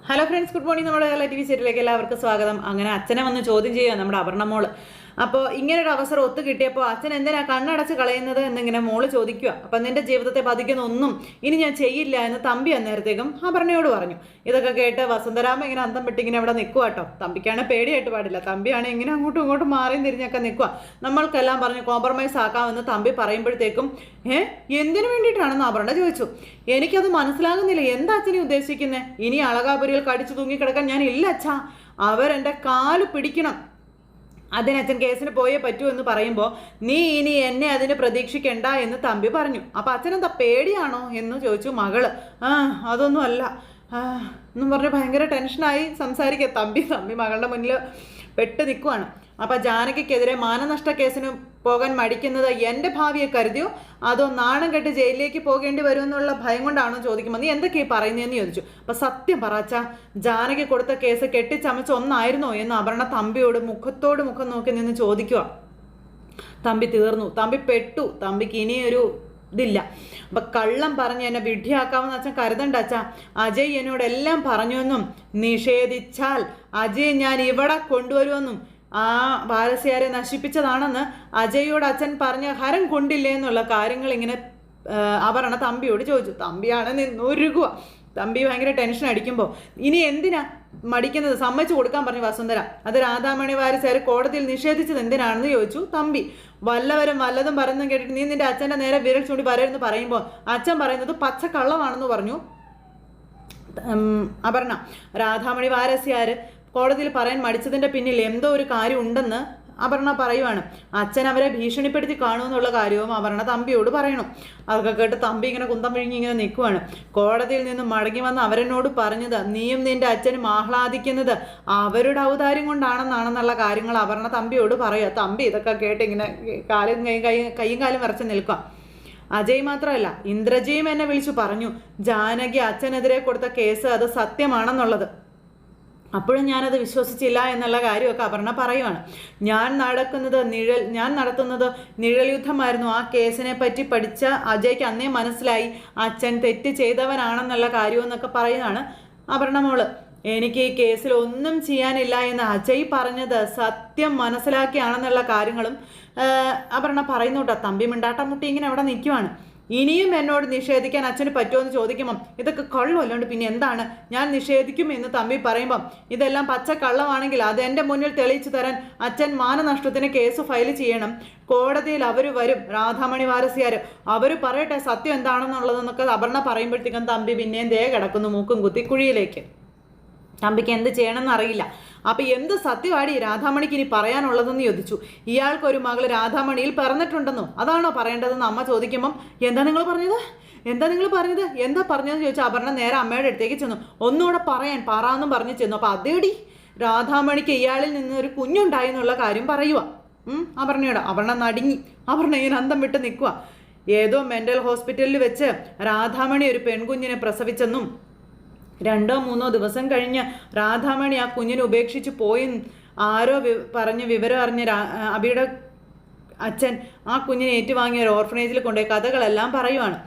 Hello friends, good morning. നമ്മുടെ Kerala TV സീരിയലിലേക്ക് എല്ലാവർക്കും സ്വാഗതം. അങ്ങനെ അച്ഛനെ വന്ന് ചോദ്യം ചെയ്യുക നമ്മുടെ അപർണ മോള്. അപ്പോൾ ഇങ്ങനൊരു അവസരം ഒത്തു കിട്ടിയപ്പോൾ അച്ഛൻ എന്തിനാ കണ്ണടച്ച് കളയുന്നത് എന്നിങ്ങനെ മോള് ചോദിക്കുക. അപ്പം നിന്റെ ജീവിതത്തെ ബാധിക്കുന്ന ഒന്നും ഇനി ഞാൻ ചെയ്യില്ല എന്ന് തമ്പി അന്നേരത്തേക്കും അപർണയോട് പറഞ്ഞു. ഇതൊക്കെ കേട്ട് വസുന്ധരാമ ഇങ്ങനെ അന്തം വിട്ട് ഇങ്ങനെ അവിടെ നിൽക്കുക കേട്ടോ. തമ്പിക്കാണ് പേടിയായിട്ട് പാടില്ല. തമ്പിയാണ് ഇങ്ങനെ അങ്ങോട്ടും ഇങ്ങോട്ടും മാറിയും തിരിഞ്ഞൊക്കെ നിൽക്കുക. നമ്മൾക്കെല്ലാം പറഞ്ഞ് കോംപ്രമൈസ് ആക്കാമെന്ന് തമ്പി പറയുമ്പോഴത്തേക്കും എന്തിനു വേണ്ടിയിട്ടാണെന്ന് അപർണ ചോദിച്ചു. എനിക്കത് മനസ്സിലാകുന്നില്ല, എന്താ അച്ഛനെ ഉദ്ദേശിക്കുന്നത്? ഇനി അളകാപുരിയിൽ കടിച്ചു തൂങ്ങിക്കിടക്കാൻ ഞാൻ ഇല്ല അച്ഛാ. അവരെൻ്റെ കാല് പിടിക്കണം. അതിനച്ഛൻ കേസിന് പോയേ പറ്റൂ എന്ന് പറയുമ്പോൾ നീ ഇനി എന്നെ അതിന് പ്രതീക്ഷിക്കണ്ട എന്ന് തമ്പി പറഞ്ഞു. അപ്പം അച്ഛനെന്താ പേടിയാണോ എന്ന് ചോദിച്ചു മകള്. അതൊന്നും അല്ല എന്നും പറഞ്ഞ് ഭയങ്കര ടെൻഷനായി സംസാരിക്കുക തമ്പി മകളുടെ മുന്നിൽ പെട്ട് നിൽക്കുവാണ്. അപ്പം ജാനകിക്കെതിരെ മാനനഷ്ട കേസിന് പോകാൻ മടിക്കുന്നത് എൻ്റെ ഭാവിയെ കരുതിയോ അതോ നാണം കെട്ട് ജയിലിലേക്ക് പോകേണ്ടി വരുമെന്നുള്ള ഭയം കൊണ്ടാണോ ചോദിക്കുമ്പോൾ നീ എന്തൊക്കെയാണ് പറയുന്നതെന്ന് ചോദിച്ചു. അപ്പം സത്യം പറച്ച, ജാനകി കൊടുത്ത കേസ് കെട്ടിച്ചമച്ച ഒന്നായിരുന്നോ എന്ന് അപർണ തമ്പിയോട് മുഖത്തോട് മുഖം നോക്കി നിന്ന് ചോദിക്കുക. തമ്പി തീർന്നു, തമ്പി പെട്ടു. തമ്പിക്ക് ഇനിയൊരു ഇതില്ല. അപ്പം കള്ളം പറഞ്ഞ് എന്നെ വിഡ്ഢിയാക്കാമെന്ന് അച്ഛൻ കരുതണ്ട അച്ഛാ. അജയ് എന്നോടെല്ലാം പറഞ്ഞുവെന്നും നിഷേധിച്ചാൽ അജയ് ഞാൻ ഇവിടെ കൊണ്ടുവരുമെന്നും ആ പാരസ്യാരെ നശിപ്പിച്ചതാണെന്ന് അജയോട് അച്ഛൻ പറഞ്ഞ ഹരം കൊണ്ടില്ലേ എന്നുള്ള കാര്യങ്ങൾ ഇങ്ങനെ അപർണ തമ്പിയോട് ചോദിച്ചു. തമ്പിയാണ് നിന്നൊരുക്കുക. തമ്പി ഭയങ്കര ടെൻഷൻ അടിക്കുമ്പോൾ ഇനി എന്തിനാ മടിക്കുന്നത്? സമ്മതിച്ചു കൊടുക്കാൻ പറഞ്ഞു വസുന്ധര. അത് രാധാമണി വാരസ്യാർ കോടതിയിൽ നിഷേധിച്ചത് എന്തിനാണെന്ന് ചോദിച്ചു തമ്പി. വല്ലവരും വല്ലതും പറയുന്നതും കേട്ടിട്ട് നീ നിന്റെ അച്ഛൻ്റെ നേരെ വിരൽ ചൂണ്ടി വരരുന്ന് പറയുമ്പോൾ അച്ഛൻ പറയുന്നത് പച്ചക്കള്ളമാണെന്ന് പറഞ്ഞു അപർണ. രാധാമണി വാരസ്യാർ കോടതിയിൽ പറയാൻ മടിച്ചതിൻ്റെ പിന്നിൽ എന്തോ ഒരു കാര്യം ഉണ്ടെന്ന് അപർണ പറയുവാണ്. അച്ഛൻ അവരെ ഭീഷണിപ്പെടുത്തി കാണുമെന്നുള്ള കാര്യവും അപർണ തമ്പിയോട് പറയണം. അതൊക്കെ കേട്ട് തമ്പി ഇങ്ങനെ കുന്തം വിഴുങ്ങി ഇങ്ങനെ നിൽക്കുവാണ്. കോടതിയിൽ നിന്ന് മടങ്ങി വന്ന് അവരെന്നോട് പറഞ്ഞത് നീയും നിന്റെ അച്ഛനും ആഹ്ലാദിക്കുന്നത് അവരുടെ ഔദാര്യം കൊണ്ടാണെന്നുള്ള കാര്യങ്ങൾ അപർണ തമ്പിയോട് പറയുക. തമ്പി ഇതൊക്കെ കേട്ട് ഇങ്ങനെ കൈയും കാലും വരച്ച് നിൽക്കുക. അജയ് മാത്രമല്ല, ഇന്ദ്രജിയും എന്നെ വിളിച്ചു പറഞ്ഞു ജാനകി അച്ഛനെതിരെ കൊടുത്ത കേസ് അത് സത്യമാണെന്നുള്ളത്. അപ്പോഴും ഞാനത് വിശ്വസിച്ചില്ല എന്നുള്ള കാര്യമൊക്കെ അപർണ പറയുവാണ്. ഞാൻ നടത്തുന്നത് നിഴൽ യുദ്ധമായിരുന്നു. ആ കേസിനെ പറ്റി പഠിച്ച അജയ്ക്ക് അന്നേ മനസ്സിലായി അച്ഛൻ തെറ്റ് ചെയ്തവനാണെന്നുള്ള കാര്യമെന്നൊക്കെ പറയുകയാണ് അപർണ മോള്. എനിക്ക് ഈ കേസിൽ ഒന്നും ചെയ്യാനില്ല എന്ന് അജയ് പറഞ്ഞത് സത്യം മനസ്സിലാക്കിയാണെന്നുള്ള കാര്യങ്ങളും അപർണ പറയുന്നു കേട്ടോ. തമ്പി മിണ്ടാട്ടം മുട്ടി ഇങ്ങനെ അവിടെ നിൽക്കുവാണ്. ഇനിയും എന്നോട് നിഷേധിക്കാൻ അച്ഛന് പറ്റുമോ എന്ന് ചോദിക്കുമ്പം ഇതൊക്കെ കള്ളു അല്ലാണ്ട് പിന്നെ എന്താണ്? ഞാൻ നിഷേധിക്കും എന്ന് തമ്പി പറയുമ്പം ഇതെല്ലാം പച്ച കള്ളമാണെങ്കിൽ അത് എൻ്റെ മുന്നിൽ തെളിയിച്ചു തരാൻ അച്ഛൻ മാനനഷ്ടത്തിന് കേസ് ഫയൽ ചെയ്യണം. കോടതിയിൽ അവർ വരും, രാധാമണി വാരസ്യാർ അവർ പറയട്ടെ സത്യം എന്താണെന്നുള്ളതെന്നൊക്കെ അപർണ പറയുമ്പോഴത്തേക്കും തമ്പി പിന്നെയും കിടക്കുന്നു മൂക്കും കുത്തി കുഴിയിലേക്ക്. തമ്പിക്ക് എന്ത് ചെയ്യണമെന്ന് അറിയില്ല. അപ്പം എന്ത് സത്യമാടി രാധാമണിക്ക് ഇനി പറയാനുള്ളതെന്ന് ചോദിച്ചു. ഇയാൾക്കൊരു മകൾ രാധാമണിയിൽ പിറന്നിട്ടുണ്ടെന്നോ അതാണോ പറയേണ്ടതെന്ന് അമ്മ ചോദിക്കുമ്പം എന്താ നിങ്ങൾ പറഞ്ഞത് എന്താ പറഞ്ഞതെന്ന് ചോദിച്ചാൽ അപർണ നേരെ അമ്മയുടെ അടുത്തേക്ക് ചെന്നു. ഒന്നുകൂടെ പറയാന്നും പറഞ്ഞ് ചെന്നു. അപ്പം അതേടി രാധാമണിക്ക് ഇയാളിൽ നിന്ന് ഒരു കുഞ്ഞുണ്ടായി എന്നുള്ള കാര്യം പറയുക അപർണയോട്. അപർണ നടുങ്ങി. അപർണ ഇങ്ങനെ അന്തം വിട്ട് നിൽക്കുക. ഏതോ മെൻ്റൽ ഹോസ്പിറ്റലിൽ വെച്ച് രാധാമണി ഒരു പെൺകുഞ്ഞിനെ പ്രസവിച്ചെന്നും 2-3 ദിവസം കഴിഞ്ഞ് രാധാമണി ആ കുഞ്ഞിനെ ഉപേക്ഷിച്ച് പോയി ആരോ പറഞ്ഞ് വിവരം അറിഞ്ഞ അബിയുടെ അച്ഛൻ ആ കുഞ്ഞിനെ ഏറ്റുവാങ്ങിയ ഒരു ഓർഫനേജിൽ കൊണ്ടുപോയി കഥകളെല്ലാം പറയുവാണ്.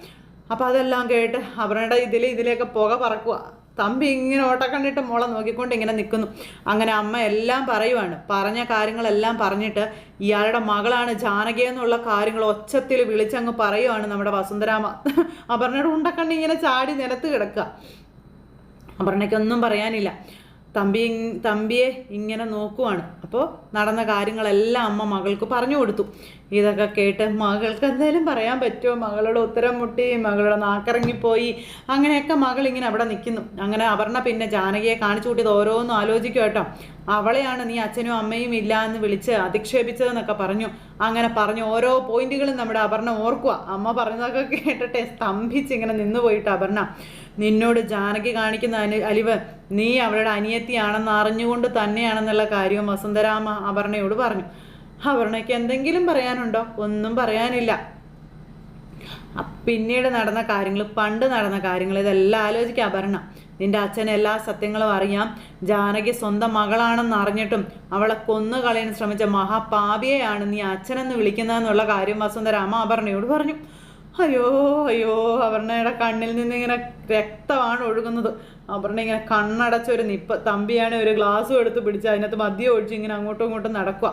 അപ്പോൾ അതെല്ലാം കേട്ട് അവരുടെ ഇതിലേക്ക് പുക പറക്കുക. തമ്പി ഇങ്ങനെ ഓട്ടക്കണ്ടിട്ട് മോളെ നോക്കിക്കൊണ്ട് ഇങ്ങനെ നിൽക്കുന്നു. അങ്ങനെ അമ്മ എല്ലാം പറയുവാണ്. പറഞ്ഞ കാര്യങ്ങളെല്ലാം പറഞ്ഞിട്ട് ഇയാളുടെ മകളാണ് ജാനകി എന്നുള്ള കാര്യങ്ങൾ ഒച്ചത്തിൽ വിളിച്ചങ്ങ് പറയുവാണ് നമ്മുടെ വസുന്ധരാമ. അപർണയുടെ ഉണ്ടക്കണ്ടി ഇങ്ങനെ ചാടി നിലത്ത് കിടക്കുക. അപർണയ്ക്കൊന്നും പറയാനില്ല. തമ്പിയെ ഇങ്ങനെ നോക്കുവാണ്. അപ്പോൾ നടന്ന കാര്യങ്ങളെല്ലാം അമ്മ മകൾക്ക് പറഞ്ഞു കൊടുത്തു. ഇതൊക്കെ കേട്ട് മകൾക്ക് എന്തായാലും പറയാൻ പറ്റുമോ? മകളുടെ ഉത്തരം മുട്ടി, മകളുടെ നാക്കിറങ്ങിപ്പോയി, അങ്ങനെയൊക്കെ മകൾ ഇങ്ങനെ അവിടെ നിൽക്കുന്നു. അങ്ങനെ അപർണ പിന്നെ ജാനകിയെ കാണിച്ചു കൂട്ടിയത് ഓരോന്നും ആലോചിക്കും കേട്ടോ. അവളെയാണ് നീ അച്ഛനും അമ്മയും ഇല്ല എന്ന് വിളിച്ച് അധിക്ഷേപിച്ചതെന്നൊക്കെ പറഞ്ഞു. അങ്ങനെ പറഞ്ഞു ഓരോ പോയിന്റുകളും നമ്മുടെ അപർണ ഓർക്കുക. അമ്മ പറഞ്ഞതൊക്കെ കേട്ടിട്ട് സ്തംഭിച്ചിങ്ങനെ നിന്നുപോയിട്ട് അപർണ, നിന്നോട് ജാനകി കാണിക്കുന്ന അലിവ് നീ അവളുടെ അനിയത്തിയാണെന്ന് അറിഞ്ഞുകൊണ്ട് തന്നെയാണെന്നുള്ള കാര്യവും വസുന്ധരാമ അപർണയോട് പറഞ്ഞു. അപർണയ്ക്ക് എന്തെങ്കിലും പറയാനുണ്ടോ? ഒന്നും പറയാനില്ല. പിന്നീട് നടന്ന കാര്യങ്ങൾ, പണ്ട് നടന്ന കാര്യങ്ങൾ ഇതെല്ലാം ആലോചിക്കുക അപർണ. നിന്റെ അച്ഛന് എല്ലാ സത്യങ്ങളും അറിയാം. ജാനകി സ്വന്തം മകളാണെന്ന് അറിഞ്ഞിട്ടും അവളെ കൊന്നുകളയാൻ ശ്രമിച്ച മഹാപാപിയെയാണ് നീ അച്ഛനെന്ന് വിളിക്കുന്നതെന്നുള്ള കാര്യം വസുന്ധരാമ അപർണയോട് പറഞ്ഞു. അയ്യോ അയ്യോ, അപർണയുടെ കണ്ണിൽ നിന്ന് ഇങ്ങനെ രക്തമാണ് ഒഴുകുന്നത്. അപർണ ഇങ്ങനെ കണ്ണടച്ചൊരു നിപ്പ്. തമ്പിയാണ് ഒരു ഗ്ലാസ്സും എടുത്ത് പിടിച്ച് അതിനകത്ത് മദ്യം ഒഴിച്ച് ഇങ്ങനെ അങ്ങോട്ടും ഇങ്ങോട്ടും നടക്കുക.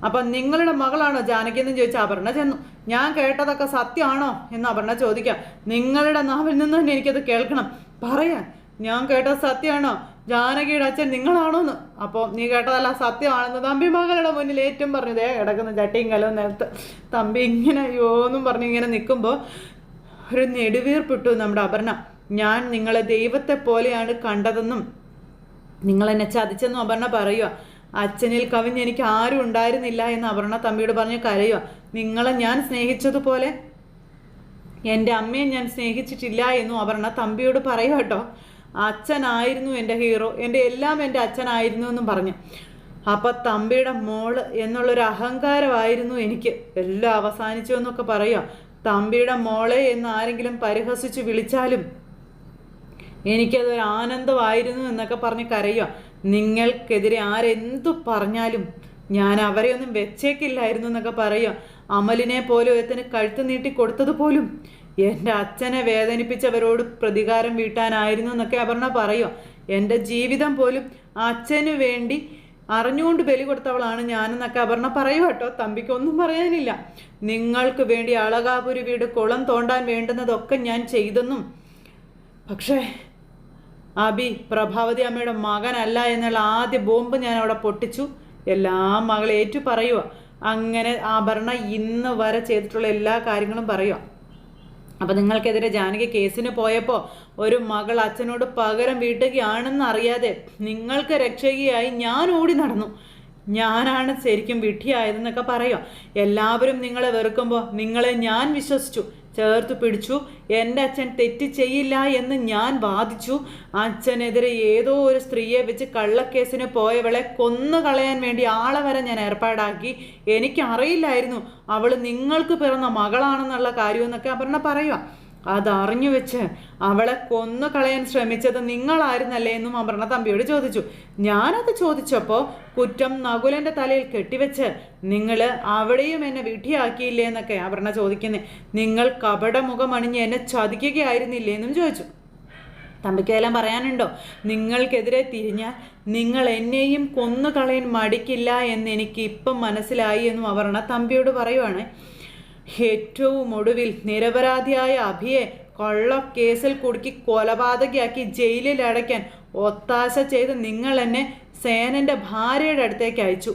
അപ്പം നിങ്ങളുടെ മകളാണോ ജാനകി എന്ന് ചോദിച്ചാൽ അപർണ ചെന്നു. ഞാൻ കേട്ടതൊക്കെ സത്യമാണോ എന്ന് അപർണ ചോദിക്കാം. നിങ്ങളുടെ നാവിൽ നിന്ന് തന്നെ എനിക്കത് കേൾക്കണം, പറയാൻ. ഞാൻ കേട്ടത് സത്യമാണോ? ജാനകിയുടെ അച്ഛൻ നിങ്ങളാണോന്ന്. അപ്പോൾ നീ കേട്ടതല്ല സത്യമാണെന്ന് തമ്പി മകളുടെ മുന്നിൽ ഏറ്റവും പറഞ്ഞതേ കിടക്കുന്ന ചട്ടിയും കലവും നിലത്ത്. തമ്പി ഇങ്ങനെ അയ്യോന്നും പറഞ്ഞ് ഇങ്ങനെ നിൽക്കുമ്പോൾ ഒരു നെടുവീർപ്പിട്ടു നമ്മുടെ അപർണ. ഞാൻ നിങ്ങളെ ദൈവത്തെ പോലെയാണ് കണ്ടതെന്നും നിങ്ങളെന്നെ ചതിച്ചെന്നും അപർണ പറയുക. അച്ഛനിൽ കവിഞ്ഞ് എനിക്ക് ആരും ഉണ്ടായിരുന്നില്ല എന്ന് അപർണ തമ്പിയോട് പറഞ്ഞ് കരയുക. നിങ്ങളെ ഞാൻ സ്നേഹിച്ചതുപോലെ എൻ്റെ അമ്മയെ ഞാൻ സ്നേഹിച്ചിട്ടില്ല എന്നും അപർണ തമ്പിയോട് പറയുക കേട്ടോ. അച്ഛനായിരുന്നു എൻ്റെ ഹീറോ, എൻ്റെ എല്ലാം എൻ്റെ അച്ഛനായിരുന്നു എന്നും പറഞ്ഞു. അപ്പം തമ്പിയുടെ മോള് എന്നുള്ളൊരു അഹങ്കാരമായിരുന്നു എനിക്ക്. എല്ലാം അവസാനിച്ചു എന്നൊക്കെ പറയുക. തമ്പിയുടെ മോളെ എന്ന് ആരെങ്കിലും പരിഹസിച്ച് വിളിച്ചാലും എനിക്കതൊരു ആനന്ദമായിരുന്നു എന്നൊക്കെ പറഞ്ഞ് കരയുക. നിങ്ങൾക്കെതിരെ ആരെന്തു പറഞ്ഞാലും ഞാൻ അവരെ ഒന്നും വെച്ചേക്കില്ലായിരുന്നു എന്നൊക്കെ പറയുക. അമലിനെ പോലെ ഒരുത്തിന് കഴുത്ത് നീട്ടി കൊടുത്തത് പോലും എൻ്റെ അച്ഛനെ വേദനിപ്പിച്ചവരോട് പ്രതികാരം വീട്ടാനായിരുന്നു എന്നൊക്കെ അപർണ പറയുക. എൻ്റെ ജീവിതം പോലും അച്ഛന് വേണ്ടി അറിഞ്ഞുകൊണ്ട് ബലി കൊടുത്തവളാണ് ഞാനെന്നൊക്കെ അപർണ പറയുക കേട്ടോ. തമ്പിക്കൊന്നും പറയാനില്ല. നിങ്ങൾക്ക് വേണ്ടി അളകാപുരി വീട് കുളം തോണ്ടാൻ വേണ്ടുന്നതൊക്കെ ഞാൻ ചെയ്തെന്നും പക്ഷേ അബി പ്രഭാവതി അമ്മയുടെ മകനല്ല എന്നുള്ള ആദ്യ ബോംബ് ഞാൻ അവിടെ പൊട്ടിച്ചു. എല്ലാം മകളെ ഏറ്റു പറയുക. അങ്ങനെ അപർണ ഇന്ന് വരെ ചെയ്തിട്ടുള്ള എല്ലാ കാര്യങ്ങളും പറയുക. അപ്പം നിങ്ങൾക്കെതിരെ ജാനകി കേസിന് പോയപ്പോൾ ഒരു മകൾ അച്ഛനോട് പകരം വീട്ടുകയാണെന്ന് അറിയാതെ നിങ്ങൾക്ക് രക്ഷകയായി ഞാൻ ഓടി നടന്നു. ഞാനാണ് ശരിക്കും വിഡ്ഢിയായതെന്നൊക്കെ പറയുക. എല്ലാവരും നിങ്ങളെ വെറുക്കുമ്പോൾ നിങ്ങളെ ഞാൻ വിശ്വസിച്ചു, ചേർത്ത് പിടിച്ചു. എൻ്റെ അച്ഛൻ തെറ്റ് ചെയ്യില്ല എന്ന് ഞാൻ വാദിച്ചു. അച്ഛനെതിരെ ഏതോ ഒരു സ്ത്രീയെ വെച്ച് കള്ളക്കേസിന് പോയവളെ കൊന്നുകളയാൻ വേണ്ടി ആളെ വരെ ഞാൻ ഏർപ്പാടാക്കി. എനിക്കറിയില്ലായിരുന്നു അവൾ നിങ്ങൾക്ക് പിറന്ന മകളാണെന്നുള്ള കാര്യമെന്നൊക്കെ അപർണ പറയുക. അതറിഞ്ഞു വെച്ച് അവളെ കൊന്നു കളയാൻ ശ്രമിച്ചത് നിങ്ങളായിരുന്നല്ലേ എന്നും അപർണ തമ്പിയോട് ചോദിച്ചു. ഞാനത് ചോദിച്ചപ്പോൾ കുറ്റം നകുലൻ്റെ തലയിൽ കെട്ടിവെച്ച് നിങ്ങൾ അവിടെയും എന്നെ വിഡ്ഢിയാക്കിയില്ലേ എന്നൊക്കെ അപർണ ചോദിക്കുന്നേ. നിങ്ങൾ കപടമുഖമണിഞ്ഞ് എന്നെ ചതിക്കുകയായിരുന്നില്ലേ എന്നും ചോദിച്ചു. തമ്പിക്കെല്ലാം പറയാനുണ്ടോ? നിങ്ങൾക്കെതിരെ തിരിഞ്ഞാൽ നിങ്ങൾ എന്നെയും കൊന്നുകളയാൻ മടിക്കില്ല എന്ന് എനിക്ക് ഇപ്പം മനസ്സിലായി എന്നും അപർണ തമ്പിയോട് പറയുവാണ്. ഏറ്റവും ഒടുവിൽ നിരപരാധിയായ അഭിയെ കള്ളക്കേസിൽ കുടുക്കി കൊലപാതകയാക്കി ജയിലിൽ അടയ്ക്കാൻ ഒത്താശ ചെയ്ത് നിങ്ങൾ എന്നെ സേനൻ്റെ ഭാര്യയുടെ അടുത്തേക്ക് അയച്ചു.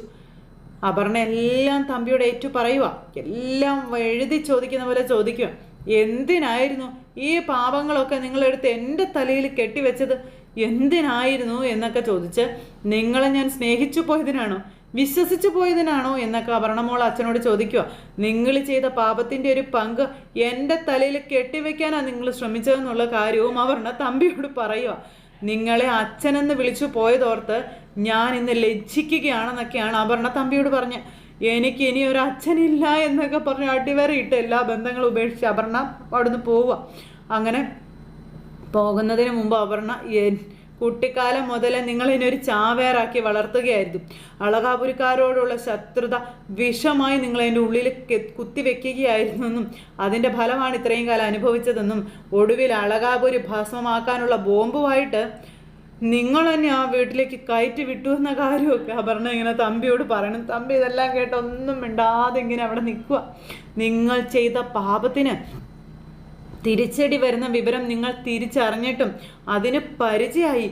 അപർണ എല്ലാം തമ്പിയോട് ഏറ്റു പറയുക. എല്ലാം എഴുതി ചോദിക്കുന്ന പോലെ ചോദിക്കുക. എന്തിനായിരുന്നു ഈ പാപങ്ങളൊക്കെ നിങ്ങളെടുത്ത് എൻ്റെ തലയിൽ കെട്ടിവെച്ചത്? എന്തിനായിരുന്നു എന്നൊക്കെ ചോദിച്ച് നിങ്ങളെ ഞാൻ സ്നേഹിച്ചു പോയതിനാണോ, വിശ്വസിച്ചു പോയതിനാണോ എന്നൊക്കെ അപർണമോൾ അച്ഛനോട് ചോദിക്കുക. നിങ്ങൾ ചെയ്ത പാപത്തിൻ്റെ ഒരു പങ്ക് എൻ്റെ തലയിൽ കെട്ടിവെക്കാനാണ് നിങ്ങൾ ശ്രമിച്ചതെന്നുള്ള കാര്യവും അപർണ തമ്പിയോട് പറയുക. നിങ്ങളെ അച്ഛനെന്ന് വിളിച്ചു പോയതോർത്ത് ഞാൻ ഇന്ന് ലജ്ജിക്കുകയാണെന്നൊക്കെയാണ് അപർണ തമ്പിയോട് പറഞ്ഞ്. എനിക്ക് ഇനി ഒരു അച്ഛനില്ല എന്നൊക്കെ പറഞ്ഞ് അടിവരയിട്ട് എല്ലാ ബന്ധങ്ങളും ഉപേക്ഷിച്ച് അപർണ അവിടുന്ന് പോവുക. അങ്ങനെ പോകുന്നതിന് മുമ്പ് അപർണ കുട്ടിക്കാലം മുതലേ നിങ്ങളിനൊരു ചാവേറാക്കി വളർത്തുകയായിരുന്നു. അളകാപുരിക്കാരോടുള്ള ശത്രുത വിഷമായി നിങ്ങളതിൻ്റെ ഉള്ളിൽ കുത്തിവെക്കുകയായിരുന്നെന്നും അതിൻ്റെ ഫലമാണ് ഇത്രയും കാലം അനുഭവിച്ചതെന്നും ഒടുവിൽ അളകാപുരി ഭസ്മമാക്കാനുള്ള ബോംബുമായിട്ട് നിങ്ങൾ തന്നെ ആ വീട്ടിലേക്ക് കയറ്റി വിട്ടു എന്ന കാര്യമൊക്കെ അപർണ ഇങ്ങനെ തമ്പിയോട് പറയണം. തമ്പി ഇതെല്ലാം കേട്ട് ഒന്നും മിണ്ടാതെ ഇങ്ങനെ അവിടെ നിൽക്കുക. നിങ്ങൾ ചെയ്ത പാപത്തിന് തിരിച്ചടി വരുന്ന വിവരം നിങ്ങൾ തിരിച്ചറിഞ്ഞിട്ടും അതിന് പരിചയമായി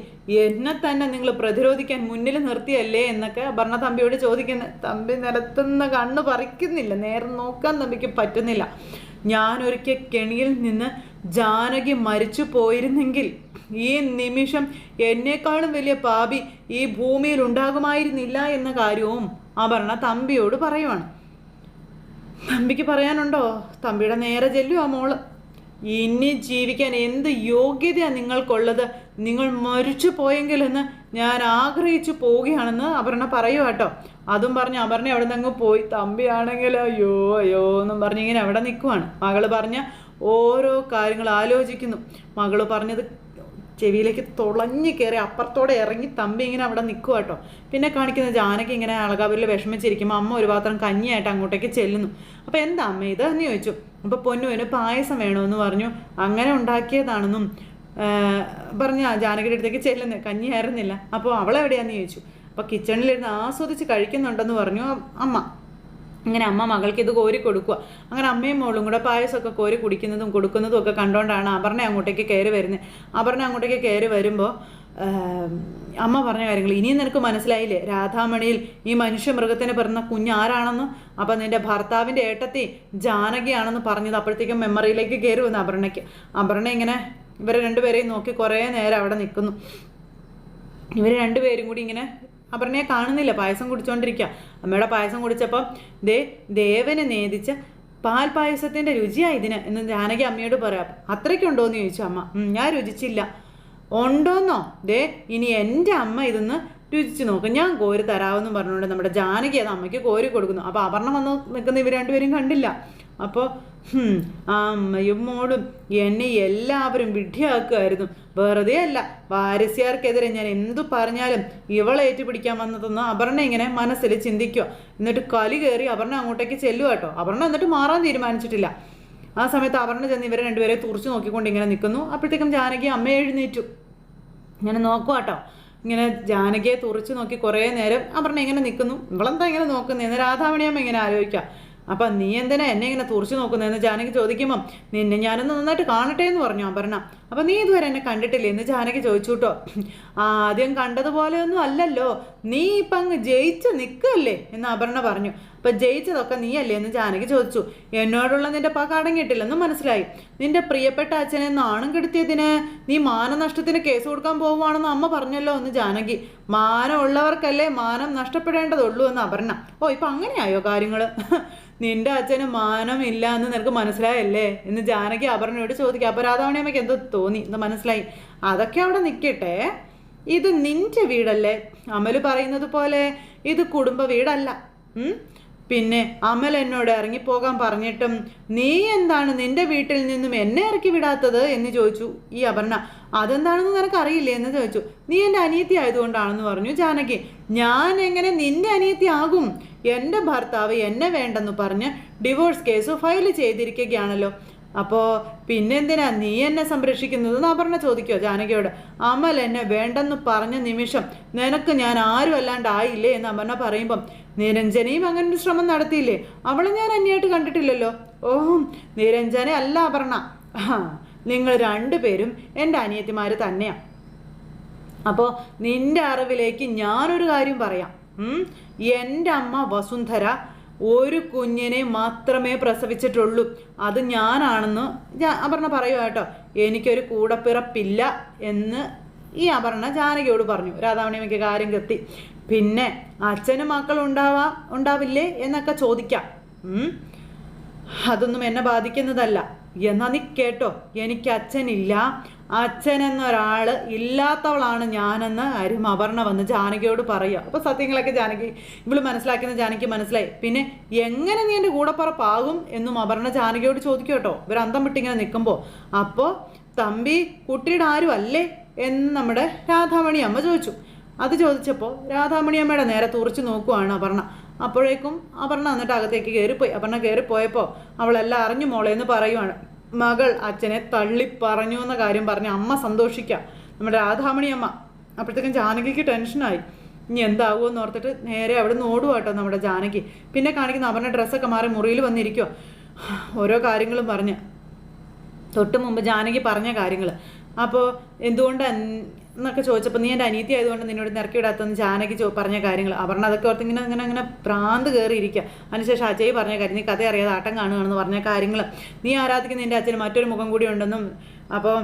എന്നെ തന്നെ നിങ്ങൾ പ്രതിരോധിക്കാൻ മുന്നിൽ നിർത്തിയല്ലേ എന്നൊക്കെ അപർണ തമ്പിയോട് ചോദിക്കുന്നത്. തമ്പി നിലത്തുനിന്ന് കണ്ണ് പറിക്കുന്നില്ല, നേരെ നോക്കാൻ തമ്പിക്ക് പറ്റുന്നില്ല. ഞാനൊരിക്കൽ കെണിയിൽ നിന്ന് ജാനകി മരിച്ചു പോയിരുന്നെങ്കിൽ ഈ നിമിഷം എന്നെക്കാളും വലിയ പാപി ഈ ഭൂമിയിൽ ഉണ്ടാകുമായിരുന്നില്ല എന്ന കാര്യവും അപർണ തമ്പിയോട് പറയുവാണ്. തമ്പിക്ക് പറയാനുണ്ടോ? തമ്പിയുടെ നേരെ ചെല്ലും ആ മോള്. ഇനി ജീവിക്കാൻ എന്ത് യോഗ്യതയാണ് നിങ്ങൾക്കുള്ളത്? നിങ്ങൾ മരിച്ചു പോയെങ്കിലെന്ന് ഞാൻ ആഗ്രഹിച്ചു പോവുകയാണെന്ന് അപർണ പറയുക കേട്ടോ. അതും പറഞ്ഞ് അപർണ അവിടെ നിന്ന് അങ്ങ് പോയി. തമ്പിയാണെങ്കിൽ അയ്യോ അയ്യോ എന്നും പറഞ്ഞിങ്ങനെ അവിടെ നിൽക്കുവാണ്. മകള് പറഞ്ഞ ഓരോ കാര്യങ്ങൾ ആലോചിക്കുന്നു. മകള് പറഞ്ഞത് ചെവിയിലേക്ക് തുളഞ്ഞു കയറി അപ്പുറത്തോടെ ഇറങ്ങി തമ്പി ഇങ്ങനെ അവിടെ നിൽക്കുക കേട്ടോ. പിന്നെ കാണിക്കുന്ന ജാനകി ഇങ്ങനെ അളകാപുരിൽ വിഷമിച്ചിരിക്കുമ്പോൾ അമ്മ ഒരു പാത്രം കഞ്ഞിയായിട്ട് അങ്ങോട്ടേക്ക് ചെല്ലുന്നു. അപ്പോൾ എന്താ അമ്മ ഇത് എന്ന് ചോദിച്ചു. അപ്പോൾ പൊന്നുവിന് പായസം വേണമെന്ന് പറഞ്ഞു. അങ്ങനെ ഉണ്ടാക്കിയതാണെന്നും പറഞ്ഞ ജാനകിയുടെ അടുത്തേക്ക് ചെല്ലുന്നത്, കഞ്ഞി ആയിരുന്നില്ല. അപ്പോൾ അവളെവിടെയാന്ന് ചോദിച്ചു. അപ്പോൾ കിച്ചണിലിരുന്ന് ആസ്വദിച്ച് കഴിക്കുന്നുണ്ടെന്ന് പറഞ്ഞു അമ്മ. അങ്ങനെ അമ്മ മകൾക്ക് ഇത് കോരി കൊടുക്കുക. അങ്ങനെ അമ്മയും മോളും കൂടെ പായസമൊക്കെ കോരി കുടിക്കുന്നതും കൊടുക്കുന്നതും ഒക്കെ കണ്ടുകൊണ്ടാണ് അപർണ അങ്ങോട്ടേക്ക് കയറി വരുന്നത്. അപർണ അങ്ങോട്ടേക്ക് കയറി വരുമ്പോൾ അമ്മ പറഞ്ഞ കാര്യങ്ങൾ ഇനിയും നിനക്ക് മനസ്സിലായില്ലേ, രാധാമണിയിൽ ഈ മനുഷ്യമൃഗത്തിന് പിറന്ന കുഞ്ഞാരാണെന്ന്. അപ്പം നിന്റെ ഭർത്താവിൻ്റെ ഏട്ടത്തി ജാനകിയാണെന്ന് പറഞ്ഞത് അപ്പോഴത്തേക്കും മെമ്മറിയിലേക്ക് കയറി വന്നു അപർണയ്ക്ക്. അപർണ ഇങ്ങനെ ഇവരെ രണ്ടുപേരെയും നോക്കി കുറേ നേരം അവിടെ നിൽക്കുന്നു. ഇവർ രണ്ടുപേരും കൂടി ഇങ്ങനെ അപർണയെ കാണുന്നില്ല, പായസം കുടിച്ചുകൊണ്ടിരിക്കുക. അമ്മയുടെ പായസം കുടിച്ചപ്പോൾ ദേവന് നേദിച്ച പാൽ പായസത്തിൻ്റെ രുചിയാണ് ഇതിന് എന്ന് ജാനകി അമ്മയോട് പറയാം. അത്രയ്ക്കുണ്ടോ എന്ന് ചോദിച്ചു അമ്മ. ഞാൻ രുചിച്ചില്ല. ഉണ്ടോന്നോ? ഇനി എൻ്റെ അമ്മ ഇതൊന്ന് രുചിച്ച് നോക്കും, ഞാൻ കോരി തരാമെന്ന് പറഞ്ഞുകൊണ്ട് നമ്മുടെ ജാനകി അത് അമ്മയ്ക്ക് കോരി കൊടുക്കുന്നു. അപ്പോൾ അപർണ വന്ന് നിൽക്കുന്ന ഇവർ രണ്ടുപേരും കണ്ടില്ല. അപ്പോൾ അമ്മയും മോളും എന്നെ എല്ലാവരും വിഡ്ഢിയാക്കുമായിരുന്നു. വെറുതെ അല്ല, വാരസ്യാർക്കെതിരെ ഞാൻ എന്തു പറഞ്ഞാലും ഇവളെ ഏറ്റുപിടിക്കാൻ വന്നതെന്ന് അപർണ ഇങ്ങനെ മനസ്സിൽ ചിന്തിക്കുക. എന്നിട്ട് കലി കയറി അപർണ അങ്ങോട്ടേക്ക് ചെല്ലുക കേട്ടോ. അപർണ എന്നിട്ട് മാറാൻ തീരുമാനിച്ചിട്ടില്ല. ആ സമയത്ത് അപർണ ചെന്ന് ഇവരെ രണ്ടുപേരെ തുറച്ചു നോക്കിക്കൊണ്ട് ഇങ്ങനെ നിൽക്കുന്നു. അപ്പോഴത്തേക്കും ജാനകി അമ്മ എഴുന്നേറ്റു. ഇങ്ങനെ നോക്കുക കേട്ടോ. ഇങ്ങനെ ജാനകിയെ തുറച്ചു നോക്കി കുറേ നേരം അപർണ ഇങ്ങനെ നിൽക്കുന്നു. ഇവളെന്താ ഇങ്ങനെ നോക്കുന്നതെന്ന് രാധാമണിയമ്മ ഇങ്ങനെ ആലോചിക്കുക. അപ്പം നീ എന്തിനാ എന്നെ ഇങ്ങനെ തുറച്ചു നോക്കുന്നതെന്ന് ജാനകി ചോദിക്കുമ്പം നിന്നെ ഞാനൊന്ന് നന്നായിട്ട് കാണട്ടെ എന്ന് പറഞ്ഞു അപർണ. അപ്പം നീ ഇതുവരെ എന്നെ കണ്ടിട്ടില്ലേ എന്ന് ജാനകി ചോദിച്ചു കേട്ടോ. ആദ്യം കണ്ടതുപോലെ ഒന്നും അല്ലല്ലോ, നീ ഇപ്പം അങ്ങ് ജയിച്ച് നിൽക്കല്ലേ എന്ന് അപർണ പറഞ്ഞു. അപ്പം ജയിച്ചതൊക്കെ നീയല്ലേ എന്ന് ജാനകി ചോദിച്ചു. എന്നോടുള്ള നിന്റെ പക അടങ്ങിയിട്ടില്ലെന്നും മനസ്സിലായി. നിന്റെ പ്രിയപ്പെട്ട അച്ഛനെ നാണം കെടുത്തിയതിന് നീ മാനനഷ്ടത്തിന് കേസ് കൊടുക്കാൻ പോവുകയാണെന്ന് അമ്മ പറഞ്ഞല്ലോ എന്ന് ജാനകി. മാനം ഉള്ളവർക്കല്ലേ മാനം നഷ്ടപ്പെടേണ്ടതുള്ളൂ എന്ന് അപർണ. ഇപ്പം അങ്ങനെയായോ കാര്യങ്ങൾ? നിന്റെ അച്ഛന് മാനം ഇല്ല എന്ന് നിനക്ക് മനസ്സിലായല്ലേ എന്ന് ജാനകി അപർണയോട് ചോദിക്കുക. അപ്പോൾ രാധാമണിയമ്മയ്ക്ക് എന്തോ തോന്നി, എന്ന് മനസ്സിലായി. അതൊക്കെ അവിടെ നിൽക്കട്ടെ, ഇത് നിന്റെ വീടല്ലേ. അമല് പറയുന്നത് പോലെ ഇത് കുടുംബ വീടല്ല. പിന്നെ അമൽ എന്നോട് ഇറങ്ങിപ്പോകാൻ പറഞ്ഞിട്ടും നീ എന്താണ് നിന്റെ വീട്ടിൽ നിന്നും എന്നെ ഇറക്കി വിടാത്തത് എന്ന് ചോദിച്ചു ഈ അപർണ. അതെന്താണെന്ന് നിനക്കറിയില്ലേ എന്ന് ചോദിച്ചു. നീ എൻ്റെ അനിയത്തി ആയതുകൊണ്ടാണെന്ന് പറഞ്ഞു ജാനകി. ഞാൻ എങ്ങനെ നിന്റെ അനിയത്തി ആകും? എൻ്റെ ഭർത്താവ് എന്നെ വേണ്ടെന്ന് പറഞ്ഞ് ഡിവോഴ്സ് കേസ് ഫയൽ ചെയ്തിരിക്കുകയാണല്ലോ. അപ്പോൾ പിന്നെന്തിനാ നീ എന്നെ സംരക്ഷിക്കുന്നതെന്ന് അപർണ ചോദിക്കുമോ ജാനകിയോട്. അമൽ എന്നെ വേണ്ടെന്ന് പറഞ്ഞ നിമിഷം നിനക്ക് ഞാൻ ആരും അല്ലാണ്ടായില്ലേ എന്ന് അപർണ പറയുമ്പം നിരഞ്ജനയും അങ്ങനെ ഒരു ശ്രമം നടത്തിയില്ലേ? അവളെ ഞാൻ അന്യായിട്ട് കണ്ടിട്ടില്ലല്ലോ. നിരഞ്ജന അല്ല അപർണ, നിങ്ങൾ രണ്ടുപേരും എൻ്റെ അനിയത്തിമാർ തന്നെയാണ്. അപ്പോൾ നിന്റെ അറിവിലേക്ക് ഞാനൊരു കാര്യം പറയാം. എൻ്റെ അമ്മ വസുന്ധര ഒരു കുഞ്ഞിനെ മാത്രമേ പ്രസവിച്ചിട്ടുള്ളൂ, അത് ഞാനാണെന്ന് അപർണ പറയുക കേട്ടോ. എനിക്കൊരു കൂടപ്പിറപ്പില്ല എന്ന് ഈ അപർണ ജാനകിയോട് പറഞ്ഞു. രാധാമണിയമ്മയ്ക്ക് കാര്യം കത്തി. പിന്നെ അച്ഛനും മക്കൾ ഉണ്ടാവില്ലേ എന്നൊക്കെ ചോദിക്കാം. അതൊന്നും എന്നെ ബാധിക്കുന്നതല്ല. എന്നാ നീ കേട്ടോ, എനിക്ക് അച്ഛനില്ല, അച്ഛൻ എന്നൊരാൾ ഇല്ലാത്തവളാണ് ഞാനെന്ന് ആരും അപർണ വന്ന് ജാനകിയോട് പറയുക. അപ്പോൾ സത്യങ്ങളൊക്കെ ജാനകി ഇവള് മനസ്സിലാക്കുന്ന ജാനകിക്ക് മനസ്സിലായി. പിന്നെ എങ്ങനെ നീ എൻ്റെ കൂടപ്പുറപ്പാകും എന്നും അപർണ ജാനകിയോട് ചോദിക്കും കേട്ടോ. ഇവർ അന്തം വിട്ടിങ്ങനെ നിൽക്കുമ്പോൾ. അപ്പോൾ തമ്പി കുട്ടിയുടെ ആരും അല്ലേ എന്ന് നമ്മുടെ രാധാമണി അമ്മ ചോദിച്ചു. അത് ചോദിച്ചപ്പോൾ രാധാമണി അമ്മയുടെ നേരെ തുറച്ചു നോക്കുവാണ് അപർണ. അപ്പോഴേക്കും അപർണ എന്നിട്ട് അകത്തേക്ക് കയറിപ്പോയി. അപർണ കയറിപ്പോയപ്പോൾ അവളെല്ലാം അറിഞ്ഞു മോളെ എന്ന് പറയുവാണ്. മകൾ അച്ഛനെ തള്ളി പറഞ്ഞു എന്ന കാര്യം പറഞ്ഞ് അമ്മ സന്തോഷിക്കുക, നമ്മുടെ രാധാമണി അമ്മ. അപ്പോഴത്തേക്കും ജാനകിക്ക് ടെൻഷനായി. ഇനി എന്താകുമെന്ന് ഓർത്തിട്ട് നേരെ അവിടെ നിന്ന് ഓടുക കേട്ടോ നമ്മുടെ ജാനകി. പിന്നെ കാണിക്കുന്ന അവരുടെ ഡ്രസ്സൊക്കെ മാറി മുറിയിൽ വന്നിരിക്കുക. ഓരോ കാര്യങ്ങളും പറഞ്ഞ് തൊട്ട് മുമ്പ് ജാനകി പറഞ്ഞ കാര്യങ്ങൾ. അപ്പോൾ എന്തുകൊണ്ടെന്നൊക്കെ ചോദിച്ചപ്പോൾ നീ എൻ്റെ അനിയത്തി ആയതുകൊണ്ട് നിന്നോട് ഇറക്കി വിടാത്തെന്ന് ജാനകി പറഞ്ഞ കാര്യങ്ങൾ. അപർണ അതൊക്കെ ഓർത്ത് ഇങ്ങനെ ഭ്രാന്ത് കയറിയിരിക്കുക. അതിനുശേഷം അജയ് പറഞ്ഞ കാര്യം, നീ കഥ അറിയാതെ ആട്ടം കാണുകയാണെന്ന് പറഞ്ഞ കാര്യങ്ങൾ, നീ ആരാധിക്കുന്ന നിൻ്റെ അച്ഛന് മറ്റൊരു മുഖം കൂടി ഉണ്ടെന്നും, അപ്പോൾ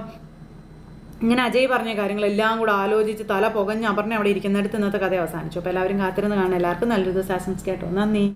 ഇങ്ങനെ അജയ് പറഞ്ഞ കാര്യങ്ങളെല്ലാം കൂടെ ആലോചിച്ച് തല പുകഞ്ഞ് അപർണ അവിടെ ഇരിക്കുന്നിടത്ത് ഇന്നത്തെ കഥ അവസാനിച്ചു. അപ്പോൾ എല്ലാവരും കാത്തിരുന്ന് കാണാൻ. എല്ലാവർക്കും നല്ലൊരു ദിവസം ആശംസിക്കാം കേട്ടോ. നന്ദി.